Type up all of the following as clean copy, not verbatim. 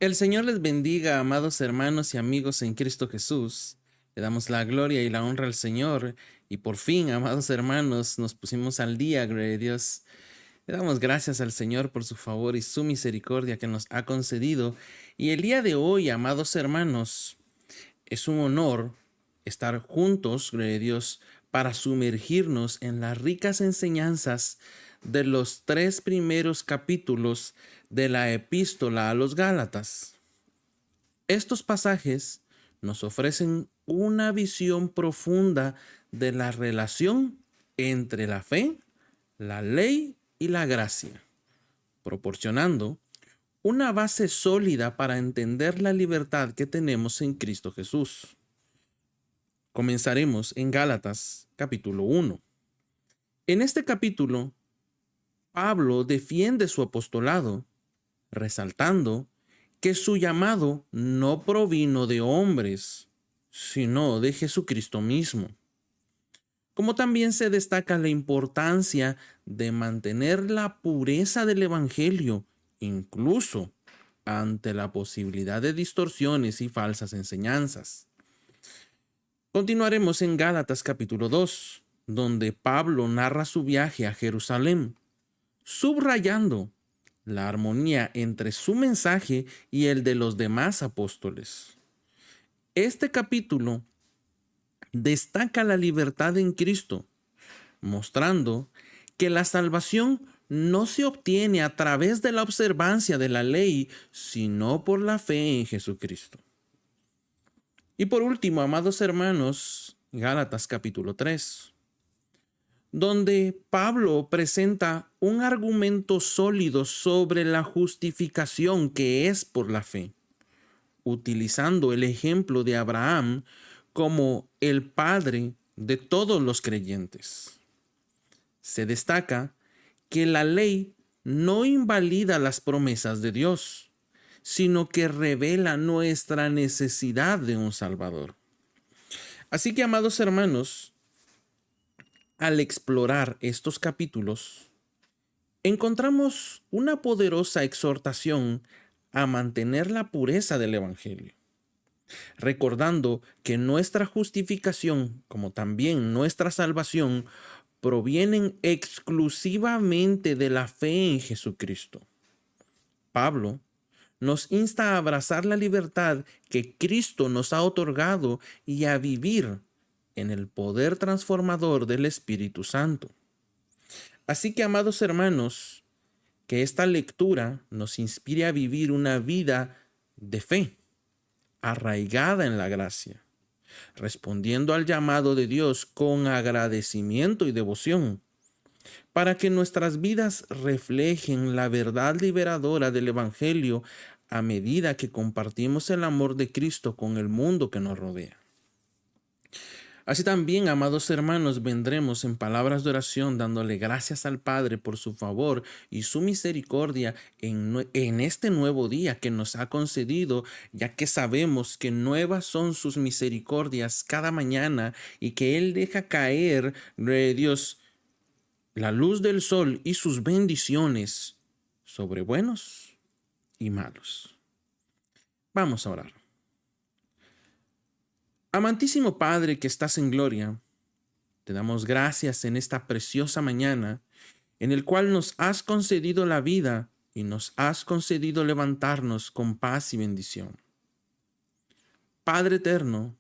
El Señor les bendiga, amados hermanos y amigos en Cristo Jesús. Le damos la gloria y la honra al Señor. Y por fin, amados hermanos, nos pusimos al día, gloria a Dios. Le damos gracias al Señor por su favor y su misericordia que nos ha concedido. Y el día de hoy, amados hermanos, es un honor estar juntos, gloria a Dios, para sumergirnos en las ricas enseñanzas de los 3 primeros capítulos de la epístola a los Gálatas. Estos pasajes nos ofrecen una visión profunda de la relación entre la fe, la ley y la gracia, proporcionando una base sólida para entender la libertad que tenemos en Cristo Jesús. Comenzaremos en Gálatas capítulo 1. En este capítulo, Pablo defiende su apostolado, resaltando que su llamado no provino de hombres, sino de Jesucristo mismo. Como también se destaca la importancia de mantener la pureza del Evangelio, incluso ante la posibilidad de distorsiones y falsas enseñanzas. Continuaremos en Gálatas capítulo 2, donde Pablo narra su viaje a Jerusalén, subrayando la armonía entre su mensaje y el de los demás apóstoles. Este capítulo destaca la libertad en Cristo, mostrando que la salvación no se obtiene a través de la observancia de la ley, sino por la fe en Jesucristo. Y por último, amados hermanos, Gálatas capítulo 3, donde Pablo presenta un argumento sólido sobre la justificación que es por la fe, utilizando el ejemplo de Abraham como el padre de todos los creyentes. Se destaca que la ley no invalida las promesas de Dios, sino que revela nuestra necesidad de un Salvador. Así que, amados hermanos, al explorar estos capítulos, encontramos una poderosa exhortación a mantener la pureza del Evangelio, recordando que nuestra justificación, como también nuestra salvación, provienen exclusivamente de la fe en Jesucristo. Pablo nos insta a abrazar la libertad que Cristo nos ha otorgado y a vivir en el poder transformador del Espíritu Santo. Así que, amados hermanos, que esta lectura nos inspire a vivir una vida de fe, arraigada en la gracia, respondiendo al llamado de Dios con agradecimiento y devoción, para que nuestras vidas reflejen la verdad liberadora del Evangelio a medida que compartimos el amor de Cristo con el mundo que nos rodea. Así también, amados hermanos, vendremos en palabras de oración dándole gracias al Padre por su favor y su misericordia en este nuevo día que nos ha concedido, ya que sabemos que nuevas son sus misericordias cada mañana y que Él deja caer, Dios, la luz del sol y sus bendiciones sobre buenos y malos. Vamos a orar. Amantísimo Padre que estás en gloria, te damos gracias en esta preciosa mañana en el cual nos has concedido la vida y nos has concedido levantarnos con paz y bendición. Padre eterno,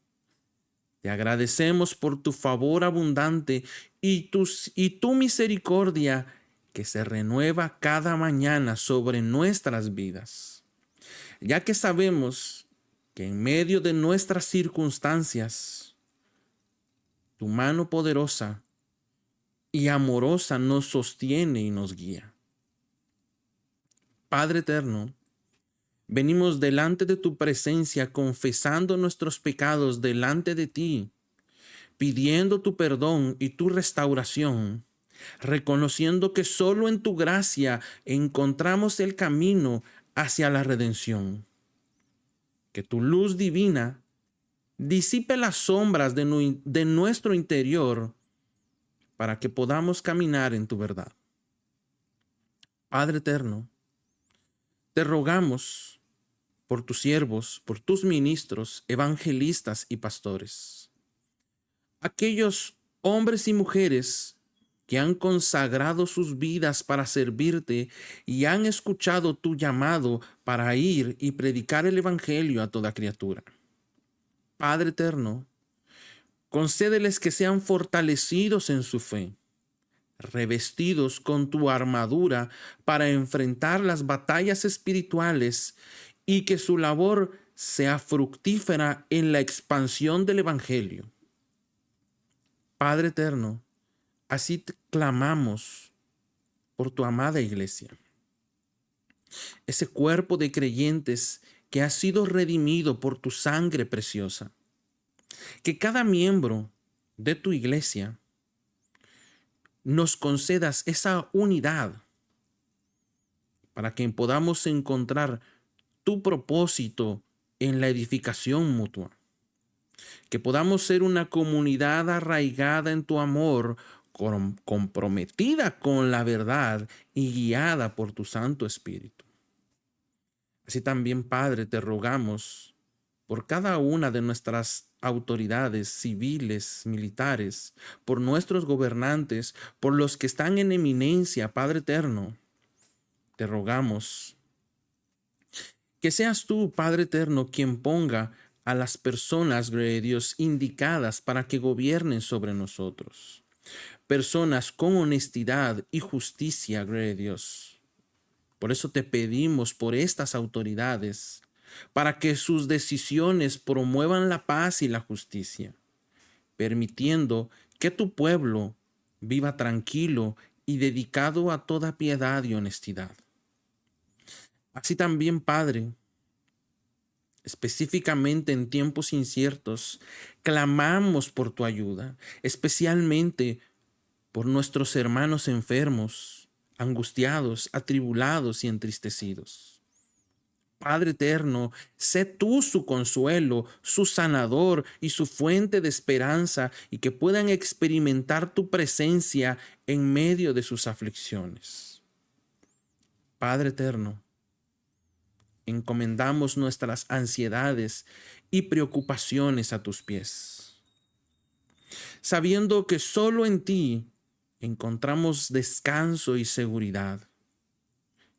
te agradecemos por tu favor abundante y tu misericordia que se renueva cada mañana sobre nuestras vidas, ya que sabemos que en medio de nuestras circunstancias, tu mano poderosa y amorosa nos sostiene y nos guía. Padre eterno, venimos delante de tu presencia confesando nuestros pecados delante de ti, pidiendo tu perdón y tu restauración, reconociendo que solo en tu gracia encontramos el camino hacia la redención. Que tu luz divina disipe las sombras de nuestro interior para que podamos caminar en tu verdad. Padre eterno, te rogamos por tus siervos, por tus ministros, evangelistas y pastores. Aquellos hombres y mujeres que han consagrado sus vidas para servirte y han escuchado tu llamado para ir y predicar el evangelio a toda criatura. Padre eterno, concédeles que sean fortalecidos en su fe, revestidos con tu armadura para enfrentar las batallas espirituales y que su labor sea fructífera en la expansión del evangelio. Padre eterno, así clamamos por tu amada iglesia, ese cuerpo de creyentes que ha sido redimido por tu sangre preciosa. Que cada miembro de tu iglesia nos concedas esa unidad para que podamos encontrar tu propósito en la edificación mutua. Que podamos ser una comunidad arraigada en tu amor, comprometida con la verdad y guiada por tu Santo Espíritu. Así también, Padre, te rogamos por cada una de nuestras autoridades civiles, militares, por nuestros gobernantes, por los que están en eminencia, Padre eterno. Te rogamos que seas tú, Padre eterno, quien ponga a las personas, gloria a Dios, indicadas para que gobiernen sobre nosotros. Personas con honestidad y justicia, gloria a Dios. Por eso te pedimos por estas autoridades, para que sus decisiones promuevan la paz y la justicia, permitiendo que tu pueblo viva tranquilo y dedicado a toda piedad y honestidad. Así también, Padre, específicamente en tiempos inciertos, clamamos por tu ayuda, especialmente por nuestros hermanos enfermos, angustiados, atribulados y entristecidos. Padre eterno, sé tú su consuelo, su sanador y su fuente de esperanza, y que puedan experimentar tu presencia en medio de sus aflicciones. Padre eterno, encomendamos nuestras ansiedades y preocupaciones a tus pies, sabiendo que solo en ti encontramos descanso y seguridad,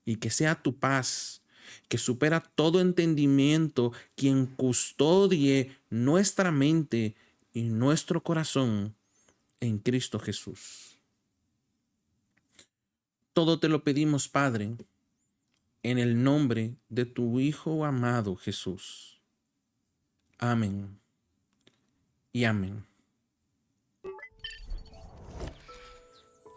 y que sea tu paz, que supera todo entendimiento, quien custodie nuestra mente y nuestro corazón en Cristo Jesús. Todo te lo pedimos, Padre, en el nombre de tu Hijo amado Jesús. Amén y amén.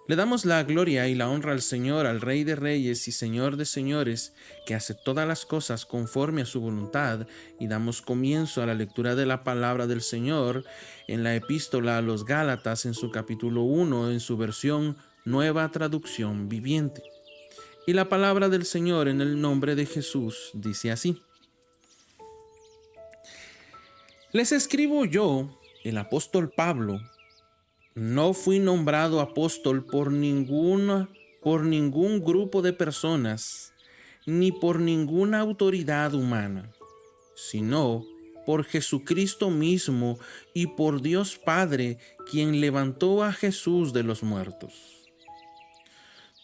Le damos la gloria y la honra al Señor, al Rey de Reyes y Señor de Señores, que hace todas las cosas conforme a su voluntad, y damos comienzo a la lectura de la palabra del Señor en la epístola a los Gálatas, en su capítulo 1, en su versión Nueva Traducción Viviente. Y la palabra del Señor en el nombre de Jesús dice así: Les escribo yo, el apóstol Pablo. No fui nombrado apóstol por ningún grupo de personas, ni por ninguna autoridad humana, sino por Jesucristo mismo y por Dios Padre, quien levantó a Jesús de los muertos.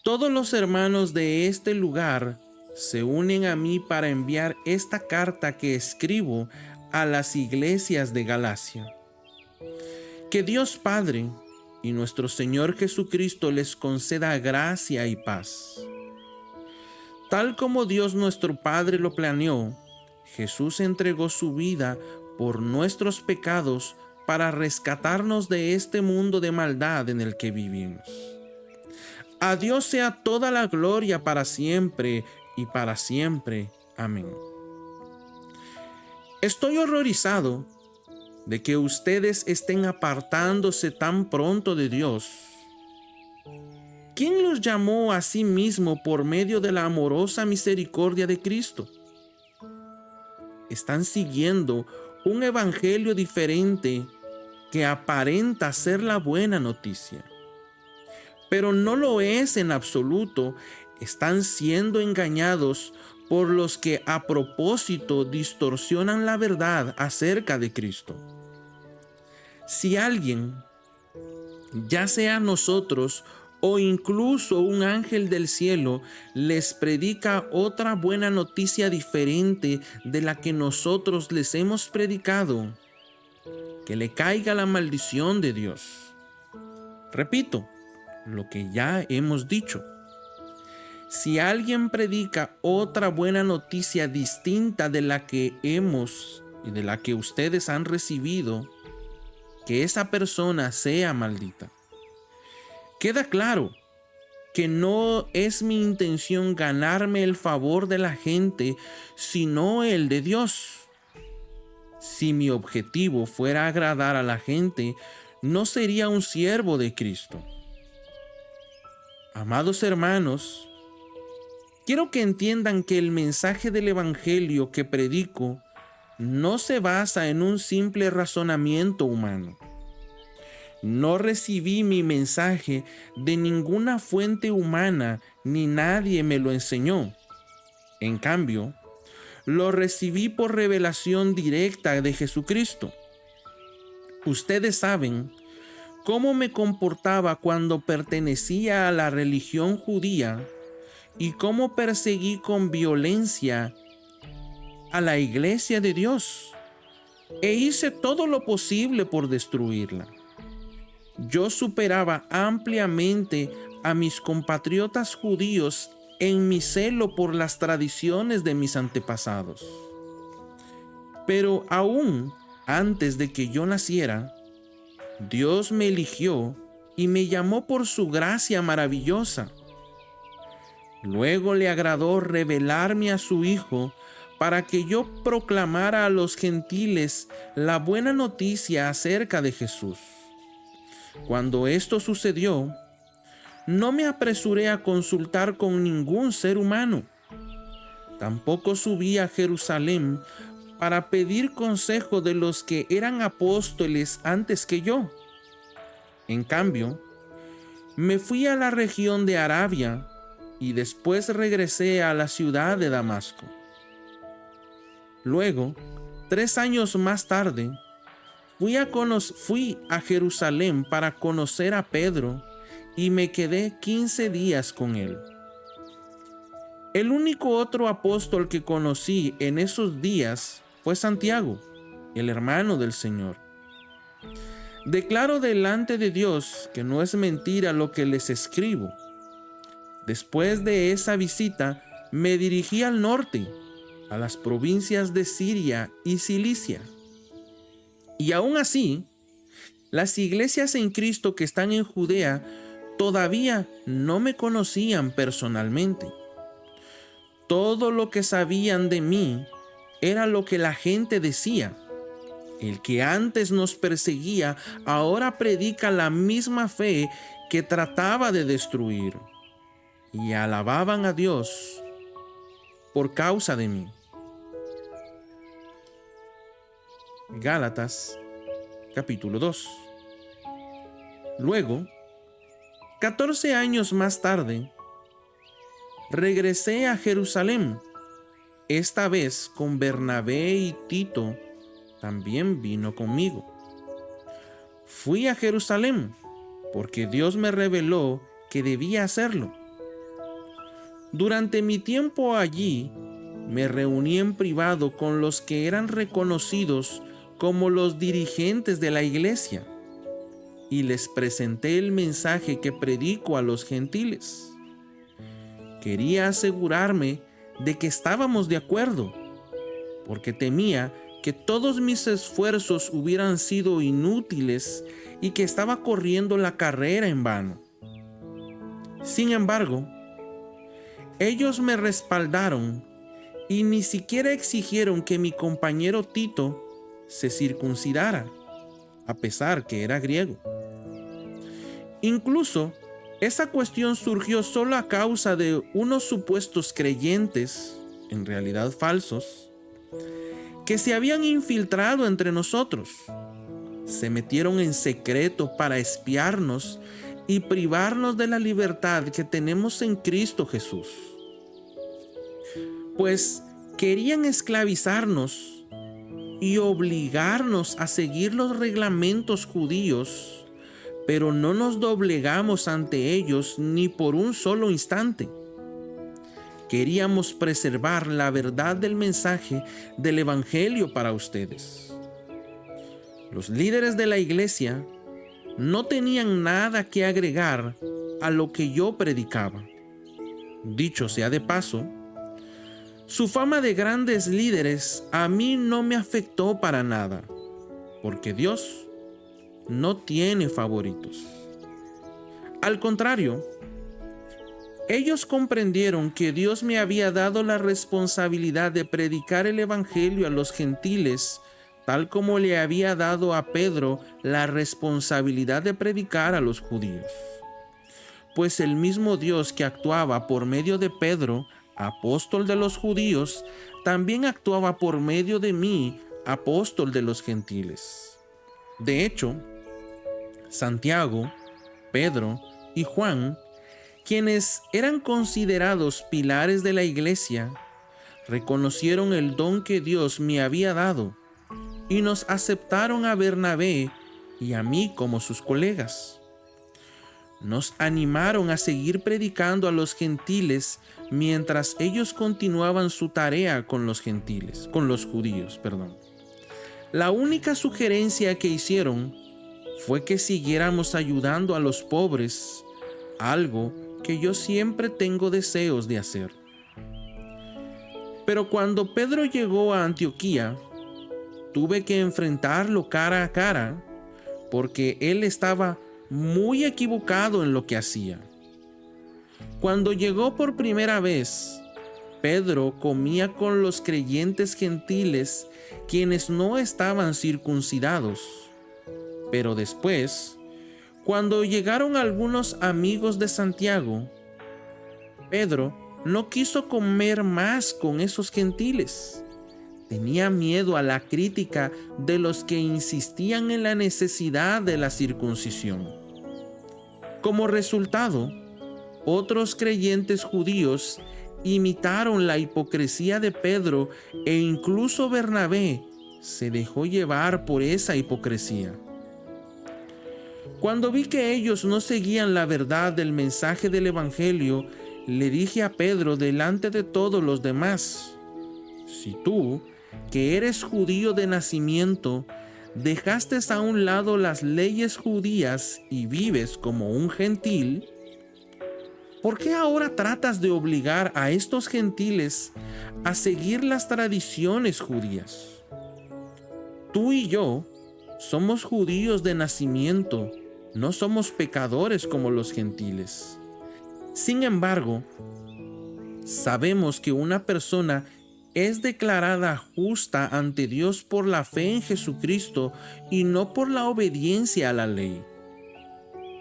Todos los hermanos de este lugar se unen a mí para enviar esta carta que escribo a las iglesias de Galacia. Que Dios Padre y nuestro Señor Jesucristo les conceda gracia y paz. Tal como Dios nuestro Padre lo planeó, Jesús entregó su vida por nuestros pecados para rescatarnos de este mundo de maldad en el que vivimos. A Dios sea toda la gloria para siempre y para siempre. Amén. Estoy horrorizado de que ustedes estén apartándose tan pronto de Dios. ¿Quién los llamó a sí mismo por medio de la amorosa misericordia de Cristo? Están siguiendo un evangelio diferente que aparenta ser la buena noticia, pero no lo es en absoluto. Están siendo engañados por los que a propósito distorsionan la verdad acerca de Cristo. Si alguien, ya sea nosotros o incluso un ángel del cielo, les predica otra buena noticia diferente de la que nosotros les hemos predicado, que le caiga la maldición de Dios. Repito lo que ya hemos dicho. Si alguien predica otra buena noticia distinta de la que hemos y de la que ustedes han recibido, que esa persona sea maldita. Queda claro que no es mi intención ganarme el favor de la gente, sino el de Dios. Si mi objetivo fuera agradar a la gente, no sería un siervo de Cristo. Amados hermanos, quiero que entiendan que el mensaje del Evangelio que predico no se basa en un simple razonamiento humano. No recibí mi mensaje de ninguna fuente humana, ni nadie me lo enseñó. En cambio, lo recibí por revelación directa de Jesucristo. Ustedes saben cómo me comportaba cuando pertenecía a la religión judía y cómo perseguí con violencia a la iglesia de Dios e hice todo lo posible por destruirla. Yo superaba ampliamente a mis compatriotas judíos en mi celo por las tradiciones de mis antepasados. Pero aún antes de que yo naciera, Dios me eligió y me llamó por su gracia maravillosa. Luego le agradó revelarme a su Hijo para que yo proclamara a los gentiles la buena noticia acerca de Jesús. Cuando esto sucedió, no me apresuré a consultar con ningún ser humano. Tampoco subí a Jerusalén para pedir consejo de los que eran apóstoles antes que yo. En cambio, me fui a la región de Arabia y después regresé a la ciudad de Damasco. Luego, 3 años más tarde, fui a Jerusalén para conocer a Pedro y me quedé 15 días con él. El único otro apóstol que conocí en esos días fue Santiago, el hermano del Señor. Declaro delante de Dios que no es mentira lo que les escribo. Después de esa visita, me dirigí al norte, a las provincias de Siria y Cilicia. Y aún así, las iglesias en Cristo que están en Judea todavía no me conocían personalmente. Todo lo que sabían de mí era lo que la gente decía. El que antes nos perseguía ahora predica la misma fe que trataba de destruir. Y alababan a Dios por causa de mí. Gálatas capítulo 2. Luego, 14 años más tarde, regresé a Jerusalén. Esta vez con Bernabé y Tito también vino conmigo. Fui a Jerusalén porque Dios me reveló que debía hacerlo. Durante mi tiempo allí, me reuní en privado con los que eran reconocidos como los dirigentes de la iglesia y les presenté el mensaje que predico a los gentiles. Quería asegurarme de que estábamos de acuerdo, porque temía que todos mis esfuerzos hubieran sido inútiles y que estaba corriendo la carrera en vano. Sin embargo, ellos me respaldaron y ni siquiera exigieron que mi compañero Tito se circuncidara, a pesar que era griego. Incluso, esa cuestión surgió solo a causa de unos supuestos creyentes, en realidad falsos, que se habían infiltrado entre nosotros. Se metieron en secreto para espiarnos y privarnos de la libertad que tenemos en Cristo Jesús. pues querían esclavizarnos y obligarnos a seguir los reglamentos judíos, pero no nos doblegamos ante ellos ni por un solo instante. Queríamos preservar la verdad del mensaje del Evangelio para ustedes. Los líderes de la iglesia no tenían nada que agregar a lo que yo predicaba. Dicho sea de paso, su fama de grandes líderes a mí no me afectó para nada, porque Dios no tiene favoritos. Al contrario, ellos comprendieron que Dios me había dado la responsabilidad de predicar el Evangelio a los gentiles, tal como le había dado a Pedro la responsabilidad de predicar a los judíos. Pues el mismo Dios que actuaba por medio de Pedro, apóstol de los judíos, también actuaba por medio de mí, apóstol de los gentiles. De hecho, Santiago, Pedro y Juan, quienes eran considerados pilares de la iglesia, reconocieron el don que Dios me había dado y nos aceptaron a Bernabé y a mí como sus colegas. Nos animaron a seguir predicando a los gentiles mientras ellos continuaban su tarea con los judíos. La única sugerencia que hicieron fue que siguiéramos ayudando a los pobres, algo que yo siempre tengo deseos de hacer. Pero cuando Pedro llegó a Antioquía, tuve que enfrentarlo cara a cara, porque él estaba muy equivocado en lo que hacía. Cuando llegó por primera vez, Pedro comía con los creyentes gentiles, quienes no estaban circuncidados. Pero después, cuando llegaron algunos amigos de Santiago, Pedro no quiso comer más con esos gentiles. Tenía miedo a la crítica de los que insistían en la necesidad de la circuncisión. Como resultado, otros creyentes judíos imitaron la hipocresía de Pedro e incluso Bernabé se dejó llevar por esa hipocresía. Cuando vi que ellos no seguían la verdad del mensaje del Evangelio, le dije a Pedro delante de todos los demás: si tú, que eres judío de nacimiento, dejaste a un lado las leyes judías y vives como un gentil, ¿por qué ahora tratas de obligar a estos gentiles a seguir las tradiciones judías? Tú y yo somos judíos de nacimiento, no somos pecadores como los gentiles. Sin embargo, sabemos que una persona es declarada justa ante Dios por la fe en Jesucristo y no por la obediencia a la ley.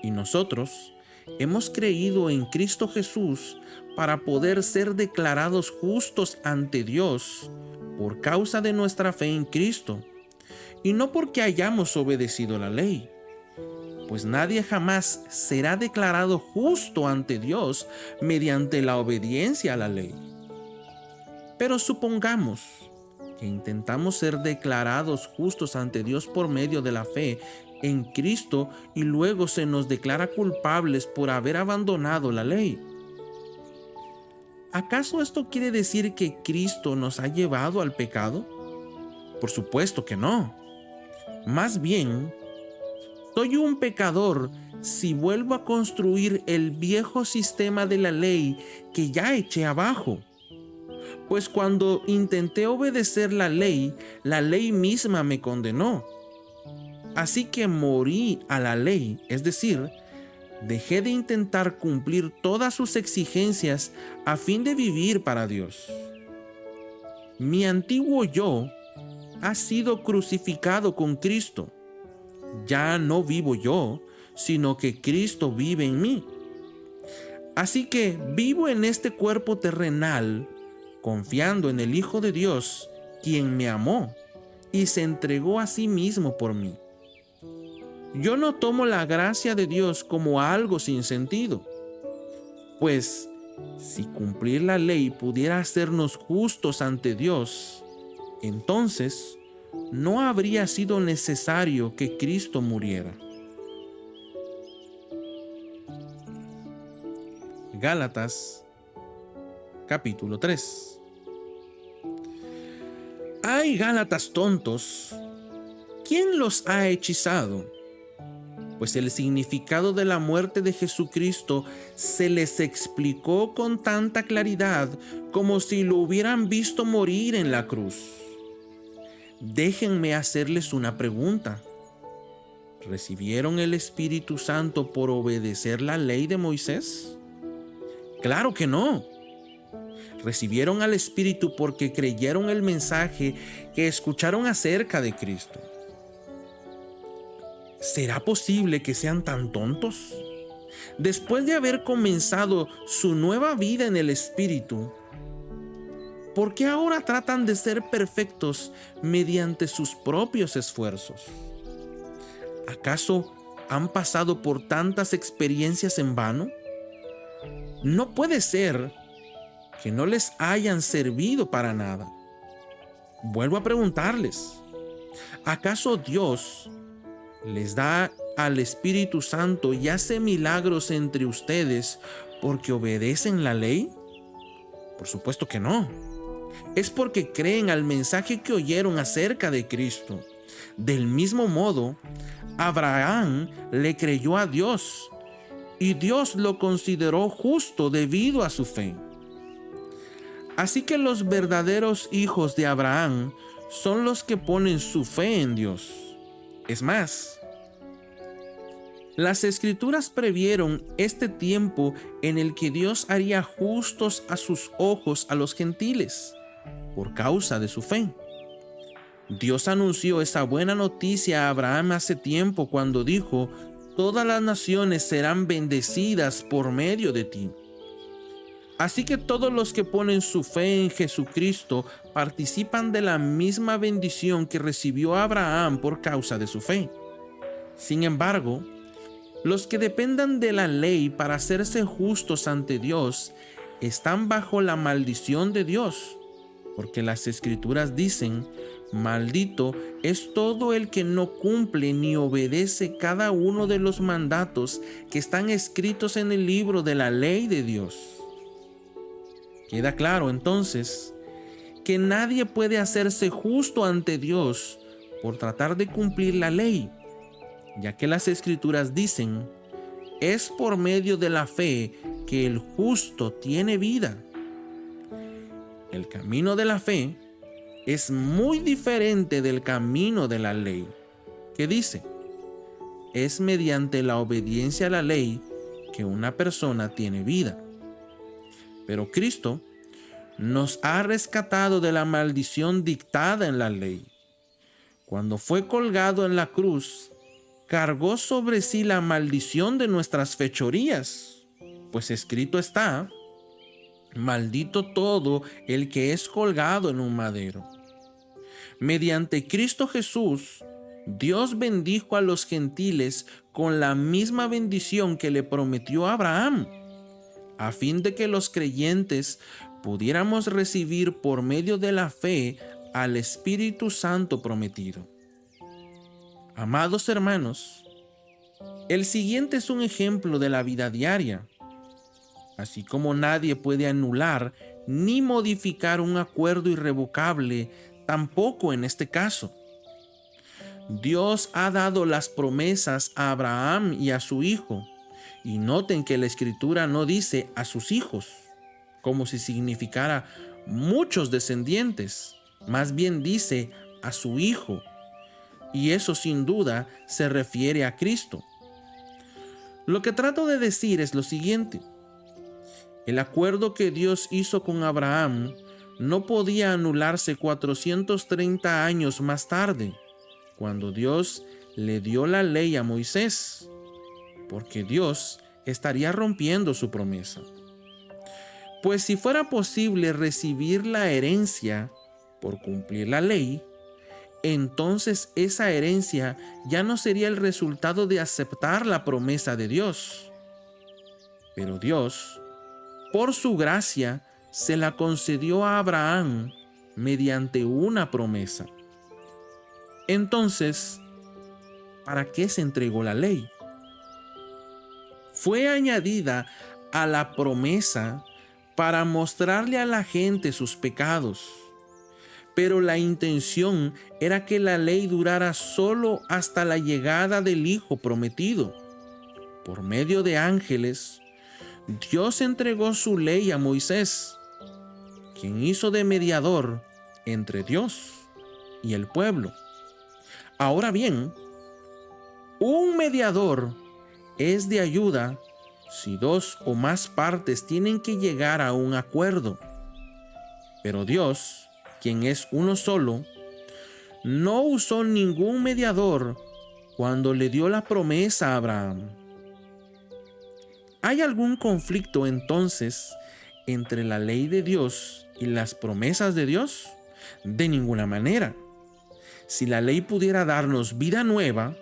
Y nosotros hemos creído en Cristo Jesús para poder ser declarados justos ante Dios por causa de nuestra fe en Cristo, y no porque hayamos obedecido la ley. Pues nadie jamás será declarado justo ante Dios mediante la obediencia a la ley. Pero supongamos que intentamos ser declarados justos ante Dios por medio de la fe en Cristo y luego se nos declara culpables por haber abandonado la ley. ¿Acaso esto quiere decir que Cristo nos ha llevado al pecado? Por supuesto que no. Más bien, soy un pecador si vuelvo a construir el viejo sistema de la ley que ya eché abajo. Pues cuando intenté obedecer la ley misma me condenó. Así que morí a la ley, es decir, dejé de intentar cumplir todas sus exigencias a fin de vivir para Dios. Mi antiguo yo ha sido crucificado con Cristo. Ya no vivo yo, sino que Cristo vive en mí. Así que vivo en este cuerpo terrenal, confiando en el Hijo de Dios, quien me amó y se entregó a sí mismo por mí. Yo no tomo la gracia de Dios como algo sin sentido, pues Si cumplir la ley pudiera hacernos justos ante Dios, entonces no habría sido necesario que Cristo muriera. Gálatas capítulo 3. ¡Ay, Gálatas tontos! ¿Quién los ha hechizado? Pues el significado de la muerte de Jesucristo se les explicó con tanta claridad como si lo hubieran visto morir en la cruz. Déjenme hacerles una pregunta. ¿Recibieron el Espíritu Santo por obedecer la ley de Moisés? ¡Claro que no! Recibieron al Espíritu porque creyeron el mensaje que escucharon acerca de Cristo. ¿Será posible que sean tan tontos? Después de haber comenzado su nueva vida en el Espíritu, ¿por qué ahora tratan de ser perfectos mediante sus propios esfuerzos? ¿Acaso han pasado por tantas experiencias en vano? No puede ser que no les hayan servido para nada. Vuelvo a preguntarles, ¿acaso Dios les da al Espíritu Santo y hace milagros entre ustedes porque obedecen la ley? Por supuesto que no. Es porque creen al mensaje que oyeron acerca de Cristo. Del mismo modo, Abraham le creyó a Dios y Dios lo consideró justo debido a su fe. Así que los verdaderos hijos de Abraham son los que ponen su fe en Dios. Es más, las Escrituras previeron este tiempo en el que Dios haría justos a sus ojos a los gentiles, por causa de su fe. Dios anunció esa buena noticia a Abraham hace tiempo cuando dijo: todas las naciones serán bendecidas por medio de ti. Así que todos los que ponen su fe en Jesucristo participan de la misma bendición que recibió Abraham por causa de su fe. Sin embargo, los que dependan de la ley para hacerse justos ante Dios están bajo la maldición de Dios, porque las Escrituras dicen: maldito es todo el que no cumple ni obedece cada uno de los mandatos que están escritos en el libro de la ley de Dios. Queda claro entonces que nadie puede hacerse justo ante Dios por tratar de cumplir la ley, ya que las Escrituras dicen: es por medio de la fe que el justo tiene vida. El camino de la fe es muy diferente del camino de la ley, que dice: es mediante la obediencia a la ley que una persona tiene vida. Pero Cristo nos ha rescatado de la maldición dictada en la ley. Cuando fue colgado en la cruz, cargó sobre sí la maldición de nuestras fechorías, pues escrito está: maldito todo el que es colgado en un madero. Mediante Cristo Jesús, Dios bendijo a los gentiles con la misma bendición que le prometió a Abraham, a fin de que los creyentes pudiéramos recibir por medio de la fe al Espíritu Santo prometido. Amados hermanos, el siguiente es un ejemplo de la vida diaria. Así como nadie puede anular ni modificar un acuerdo irrevocable, tampoco en este caso. Dios ha dado las promesas a Abraham y a su hijo. Y noten que la Escritura no dice a sus hijos, como si significara muchos descendientes. Más bien dice a su hijo. Y eso sin duda se refiere a Cristo. Lo que trato de decir es lo siguiente: el acuerdo que Dios hizo con Abraham no podía anularse 430 años más tarde, cuando Dios le dio la ley a Moisés, porque Dios estaría rompiendo su promesa. Pues si fuera posible recibir la herencia por cumplir la ley, entonces esa herencia ya no sería el resultado de aceptar la promesa de Dios. Pero Dios por su gracia se la concedió a Abraham mediante una promesa. Entonces, ¿para qué se entregó la ley? Fue añadida a la promesa para mostrarle a la gente sus pecados, pero la intención era que la ley durara solo hasta la llegada del Hijo prometido. Por medio de ángeles, Dios entregó su ley a Moisés, quien hizo de mediador entre Dios y el pueblo. Ahora bien, un mediador es de ayuda si dos o más partes tienen que llegar a un acuerdo. Pero Dios, quien es uno solo, no usó ningún mediador cuando le dio la promesa a Abraham. ¿Hay algún conflicto entonces entre la ley de Dios y las promesas de Dios? De ninguna manera. Si la ley pudiera darnos vida nueva,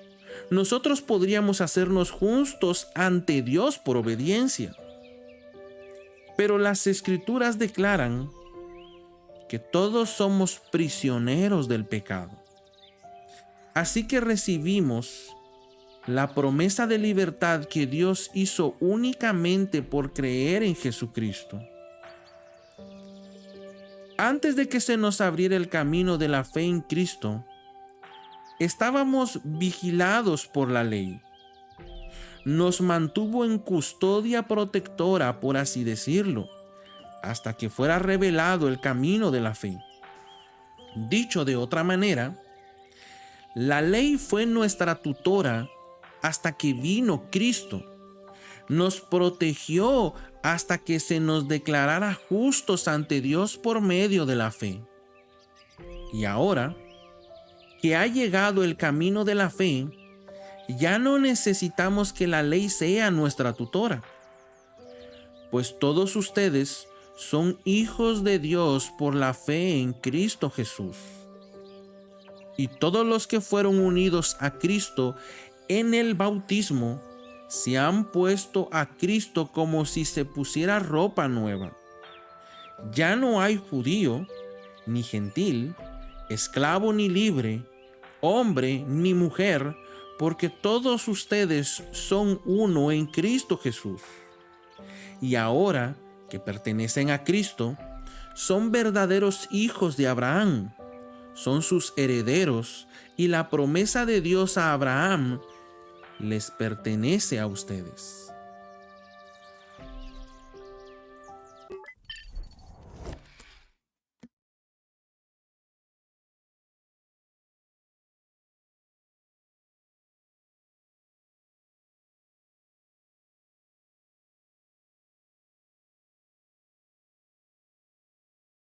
nosotros podríamos hacernos justos ante Dios por obediencia. Pero las Escrituras declaran que todos somos prisioneros del pecado. Así que recibimos la promesa de libertad que Dios hizo únicamente por creer en Jesucristo. Antes de que se nos abriera el camino de la fe en Cristo, estábamos vigilados por la ley. Nos mantuvo en custodia protectora, por así decirlo, hasta que fuera revelado el camino de la fe. Dicho de otra manera, la ley fue nuestra tutora hasta que vino Cristo. Nos protegió hasta que se nos declarara justos ante Dios por medio de la fe. Y ahora que ha llegado el camino de la fe, ya no necesitamos que la ley sea nuestra tutora, pues todos ustedes son hijos de Dios por la fe en Cristo Jesús. Y todos los que fueron unidos a Cristo en el bautismo se han puesto a Cristo como si se pusiera ropa nueva. Ya no hay judío ni gentil, esclavo ni libre, hombre ni mujer, porque todos ustedes son uno en Cristo Jesús. Y ahora que pertenecen a Cristo, son verdaderos hijos de Abraham, son sus herederos, y la promesa de Dios a Abraham les pertenece a ustedes.